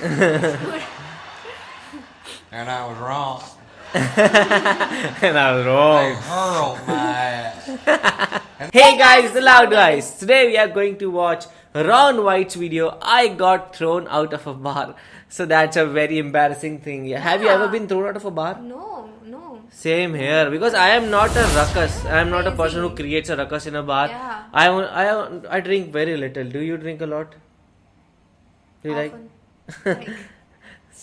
And I was wrong. And I was wrong. They hurled my ass. Hey guys, the Loud Guys. Today we are going to watch Ron White's video, I got thrown out of a bar. So that's a very embarrassing thing. Yeah. Have you ever been thrown out of a bar? No. Same here, because I am not a ruckus. I am not a person who creates a ruckus in a bar. Yeah. I drink very little. Do you drink a lot? Do you Often. Like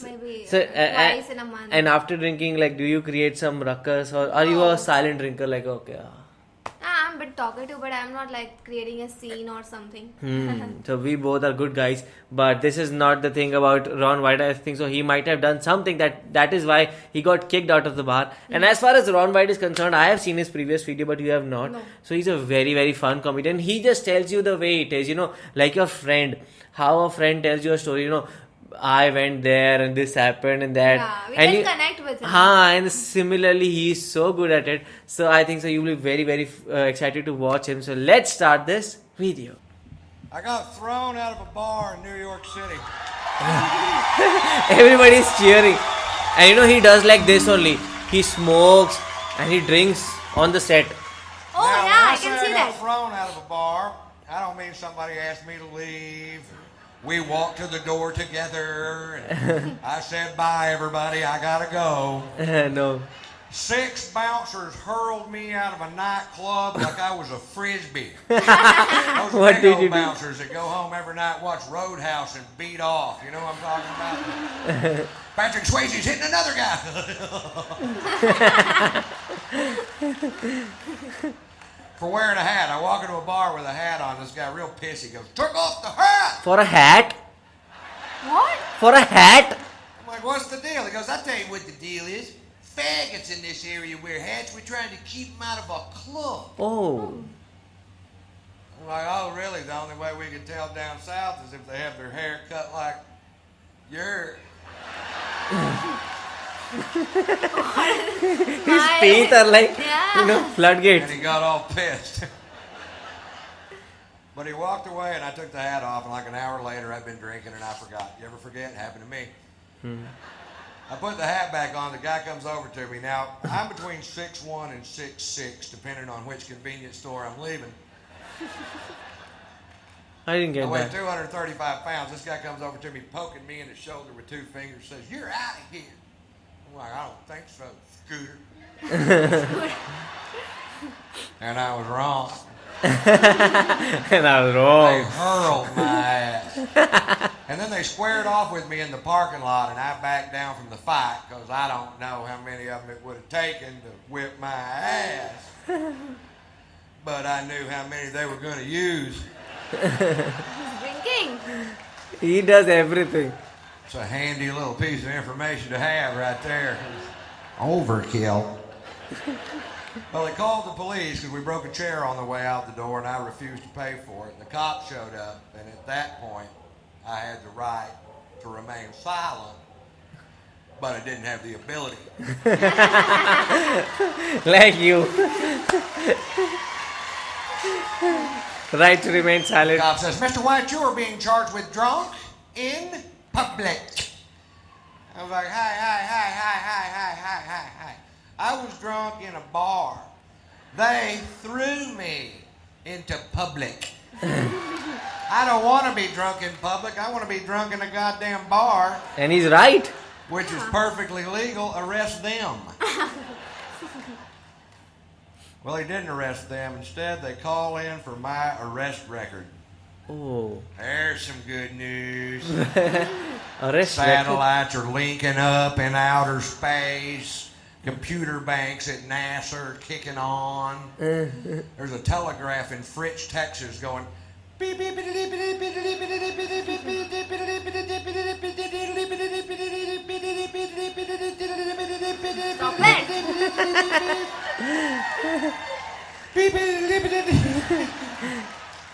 maybe twice in a month. And after drinking, like, do you create some ruckus, or are you a silent drinker? Like, okay. I'm a bit talkative, but I'm not like creating a scene or something. So we both are good guys, but this is not the thing about Ron White. I think so he might have done something that is why he got kicked out of the bar. And as far as Ron White is concerned, I have seen his previous video, but you have not. No. So he's a very, very fun comedian. He just tells you the way it is, like your friend. How a friend tells you a story, I went there and this happened and that. Yeah, we and can connect with him. And similarly, he's so good at it. So I think so you'll be very, very excited to watch him. So let's start this video. I got thrown out of a bar in New York City. Everybody's cheering. And he does like this only. He smokes and he drinks on the set. Oh Now, yeah, I when can say see I got that. thrown out of a bar, I don't mean somebody asked me to leave. We walked to the door together. And I said, bye, everybody. I gotta go. No. 6 bouncers hurled me out of a nightclub like I was a frisbee. Those What big did old you do? bouncers that go home every night, watch Roadhouse, and beat off. You know what I'm talking about? Patrick Swayze's hitting another guy. For wearing a hat. I walk into a bar with a hat on. This guy real pissy goes, took off the hat. For a hat? What? For a hat? I'm like, what's the deal? He goes, I'll tell you what the deal is. Faggots in this area wear hats. We're trying to keep them out of a club. Oh. I'm like, oh, really? The only way we can tell down south is if they have their hair cut like yours. His feet are like, Yeah. floodgates. And he got all pissed. But he walked away and I took the hat off, and like an hour later I'd been drinking and I forgot. You ever forget? It happened to me. I put the hat back on, the guy comes over to me. Now, I'm between 6'1" and 6'6", depending on which convenience store I'm leaving. I didn't I get weigh that. 235 pounds. This guy comes over to me, poking me in the shoulder with 2 fingers, says, you're out of here. I'm like, I don't think so, Scooter. And I was wrong. And I was They wrong. hurled my ass. And then they squared off with me in the parking lot, and I backed down from the fight because I don't know how many of them it would have taken to whip my ass. But I knew how many they were going to use. Drinking. He does everything. It's a handy little piece of information to have right there. Overkill. Well, they called the police because we broke a chair on the way out the door, and I refused to pay for it. The cops showed up, and at that point, I had the right to remain silent, but I didn't have the ability. Like you. Right to remain The silent. cop says, Mr. White, you are being charged with drunk in public. I was like, hi. I was drunk in a bar. They threw me into public. I don't want to be drunk in public. I want to be drunk in a goddamn bar, And he's right. which is perfectly legal. Arrest them. Well, they didn't arrest them. Instead, they call in for my arrest record. Oh. There's some good news. Arrest record. Satellites are linking up in outer space. Computer banks at NASA are kicking on. There's a telegraph in Fritch, Texas going beep, beep, beep, beep, beep, beep, beep, beep, beep,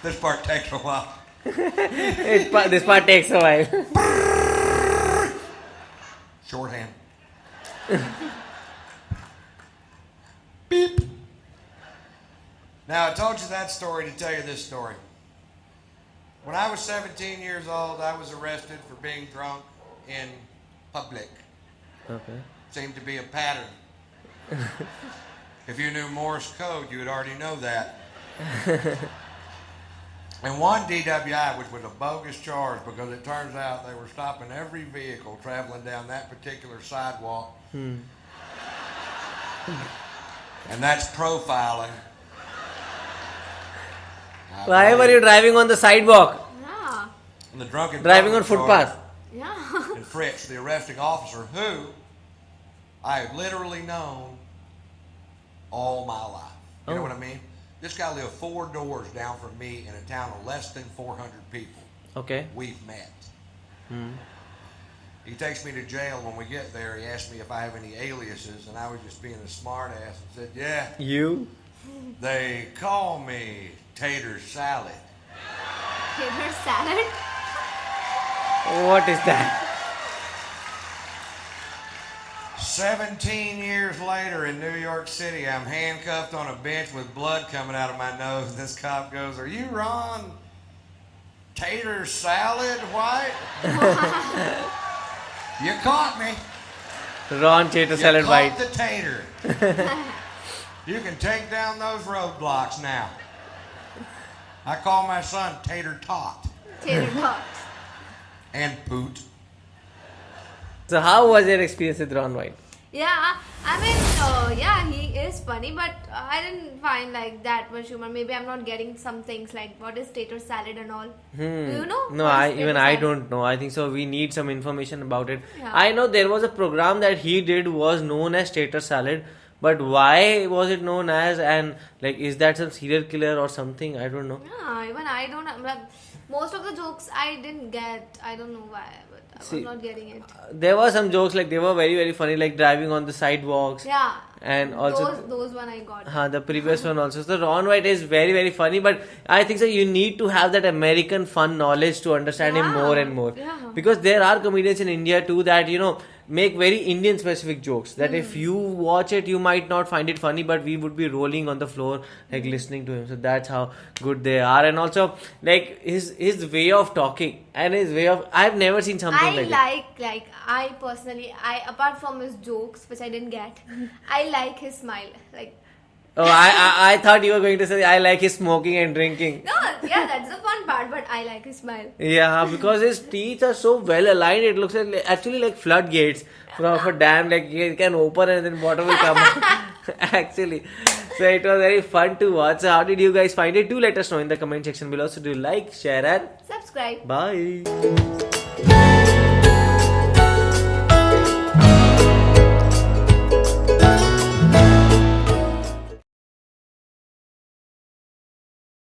This part takes a while. This part takes a while. Shorthand. Beep. Now, I told you that story to tell you this story. When I was 17 years old, I was arrested for being drunk in public. Okay. Seemed to be a pattern. If you knew Morse code, you would already know that. And one DWI, which was a bogus charge because it turns out they were stopping every vehicle traveling down that particular sidewalk. And that's profiling. Why were you driving on the sidewalk? Yeah. And the drunken Driving on driver footpath? Yeah. and Fritz, the arresting officer, who I have literally known all my life. You know what I mean? This guy lived 4 doors down from me in a town of less than 400 people. Okay. We've met. He takes me to jail. When we get there, he asks me if I have any aliases, and I was just being a smart ass and said, yeah. You? They call me Tater Salad. Tater salad? What is that? 17 years later in New York City, I'm handcuffed on a bench with blood coming out of my nose. This cop goes, are you Ron Tater Salad White? You caught me. Ron Tater Salad You White. caught the tater. You can take down those roadblocks now. I call my son Tater Tot Tater tot. and Poot. So how was your experience with Ron White? Yeah, I mean, yeah, he is funny, but I didn't find like that much humor. Maybe I'm not getting some things like what is tater salad and all. Do you know? No, what is even tater I salad? don't know. I think so. We need some information about it. Yeah. I know there was a program that he did was known as Tater Salad, but why was it known as, and like is that some serial killer or something? I don't know. Yeah, even I don't. Like, most of the jokes I didn't get. I don't know why, but I was See, not getting it. There were some jokes like they were very very funny, like driving on the sidewalks. Yeah. And also those one I got. the previous one also. So Ron White is very very funny, but I think so you need to have that American fun knowledge to understand him Yeah, more and more. yeah. Because there are comedians in India too that make very Indian specific jokes that if you watch it you might not find it funny, but we would be rolling on the floor like listening to him. So that's how good they are. And also like his way of talking and his way of, I've never seen something I like that. like I personally, apart from his jokes which I didn't get, I like his smile. Like, Oh, I thought you were going to say I like his smoking and drinking. no, yeah, that's the fun part, but I like his smile. Yeah, because his teeth are so well aligned. It looks like actually like floodgates of a dam. Like it can open and then water will come out. Actually, so it was very fun to watch. So how did you guys find it? Do let us know in the comment section below. So do like, share, and Subscribe. bye.